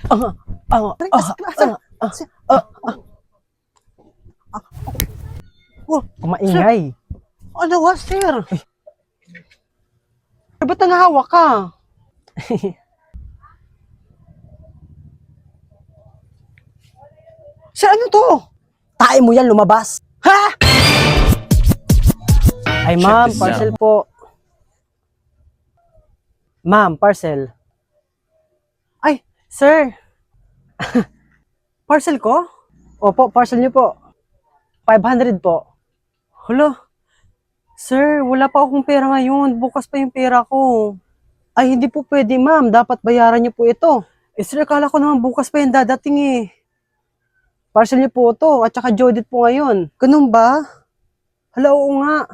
Ah, ah, ah, ah, ah, Oh, Kumaingay. ano ba, sir? Ba't nangahawak ka? Sir, ano to? Tae mo yan, lumabas. Ha? Ay, ma'am, parcel po. Ma'am, parcel. Ay, sir. Parcel ko? Opo, parcel niyo po. 500 po. Hala. Sir, wala pa akong pera ngayon. Bukas pa yung pera ko. Ay, hindi po pwede, ma'am. Dapat bayaran niyo po ito. Eh, sir, akala ko naman bukas pa yung dadating eh. Parcel niyo po ito. At saka Judith po ngayon. Ganun ba? Hala, oo nga.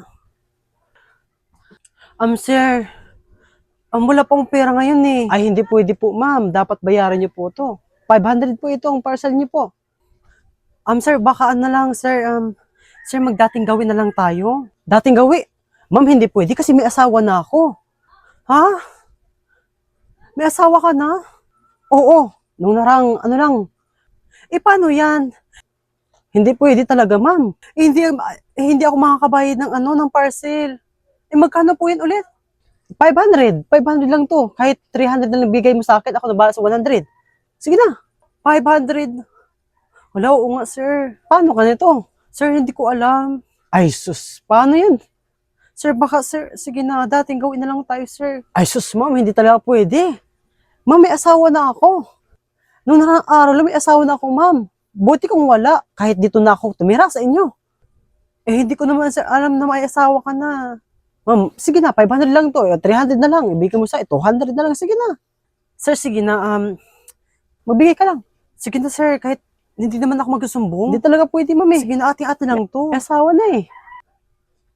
Sir. Wala pa akong pera ngayon eh. Ay, hindi pwede po, ma'am. Dapat bayaran niyo po ito. 500 po ito ang parcel niyo po. Sir, baka ano lang, sir. Sir, magdating gawin na lang tayo. Dating gawi. Ma'am, hindi pwede kasi may asawa na ako. Ha? May asawa ka na? Oo, nung narang, ano lang. Paano yan? Hindi pwede talaga, ma'am. Hindi ako makakabayad ng parcel. Magkano po yan ulit? 500. 500 lang to. Kahit 300 na lang bigay mo sa akin, ako na bala sa 100. Sige na. 500. Wala, oo nga, sir. Paano ka nito? Sir, hindi ko alam. Ay, sus. Paano yun? Sir, baka, sir, sige na, dating gawin na lang tayo, sir. Ay, sus, ma'am. Hindi talaga pwede. Ma'am, may asawa na ako. Nung narang araw lang, may asawa na ako, ma'am. Buti kung wala. Kahit dito na ako tumira sa inyo. Hindi ko naman, sir, alam na may asawa ka na. Ma'am, sige na. 500 lang to. 300 na lang. Ibigay mo sa 200 na lang. Sige na. Sir, sige na, Magbigay ka lang. sige na, sir, kahit hindi naman ako magsusumbong. Hindi talaga pwede, ma'am eh. Sige na, ating-ate lang to. May asawa na eh.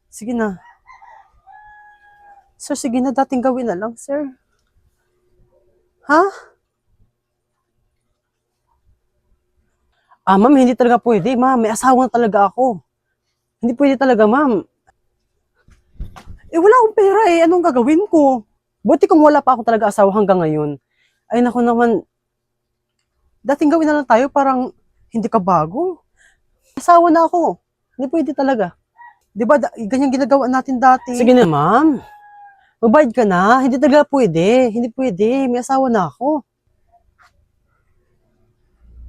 Sige na. Sir, sige na, dating gawin na lang, sir. Ha? Ma'am, hindi talaga pwede, ma'am. May asawa na talaga ako. Hindi pwede talaga, ma'am. Wala akong pera eh. Anong gagawin ko? Buti kung wala pa ako talaga asawa hanggang ngayon. Ay, naku naman. Dating gawin na lang tayo, parang hindi ka bago. Asawa na ako. Hindi pwede talaga. Di ba, ganyan ginagawa natin dati. Sige na, ma'am. Magbayad ka na. Hindi talaga pwede. Hindi pwede. May asawa na ako.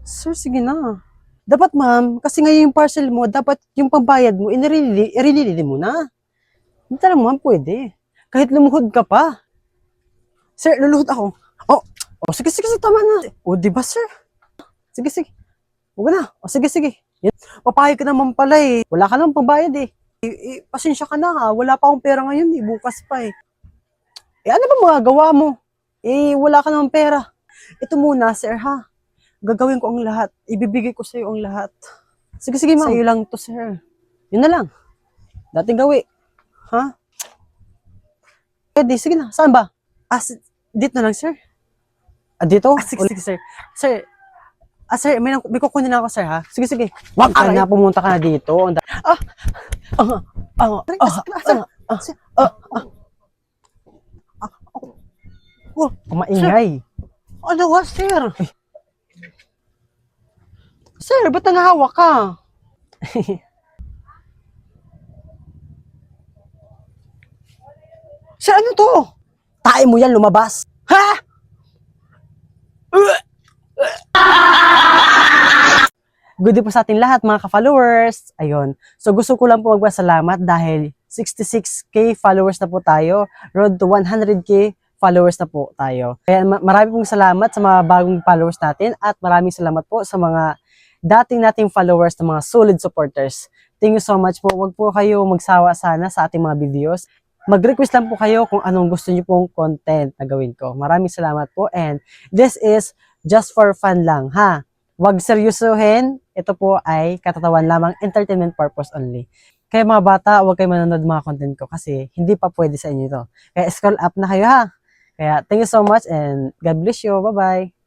Sir, sige na. Dapat, ma'am, kasi ngayon yung parcel mo, dapat yung pambayad mo, irinili mo na. Hindi talaga, ma'am, pwede. Kahit lumuhod ka pa. Sir, luluhod ako. Sige, tama na. Di ba, sir? Sige, sige. Huwag na. Sige. Yan. Papayag ka naman pala eh. Wala ka nang pambayad eh. Pasensya ka na ha. Wala pa akong pera ngayon eh. Bukas pa eh. Ano ba magagawa mo? Wala ka nang pera. Ito muna, sir ha. Gagawin ko ang lahat. Ibibigay ko sa'yo ang lahat. Sige, ma'am. Sa'yo lang to, sir. Yun na lang. Dating gawi. Ha? Pwede, sige na. Saan ba? Dito na lang, sir. Dito? Sige, sir. Sir, may kukunin na ako, sir, ha? Sige. Wag ka na, pumunta ka na dito. Kumaingay. Ano ba, sir? Sir, ba't nangahawak ka? Sir, ano to? Tae mo yan, lumabas. Ha? Good day po sa ating lahat mga ka-followers. Ayun. So gusto ko lang po magpasalamat dahil 66k followers na po tayo. Road to 100k followers na po tayo. Kaya marami pong salamat sa mga bagong followers natin at maraming salamat po sa mga dating nating followers na mga solid supporters. Thank you so much po. Huwag po kayo magsawa sana sa ating mga videos. Mag-request lang po kayo kung anong gusto niyo pong content na gawin ko. Maraming salamat po and this is just for fun lang ha. Huwag seryosohin. Ito po ay katatawan lamang, entertainment purpose only. Kaya mga bata, huwag kayo manonood mga content ko kasi hindi pa pwede sa inyo ito. Kaya scroll up na kayo ha. Kaya thank you so much and God bless you. Bye-bye.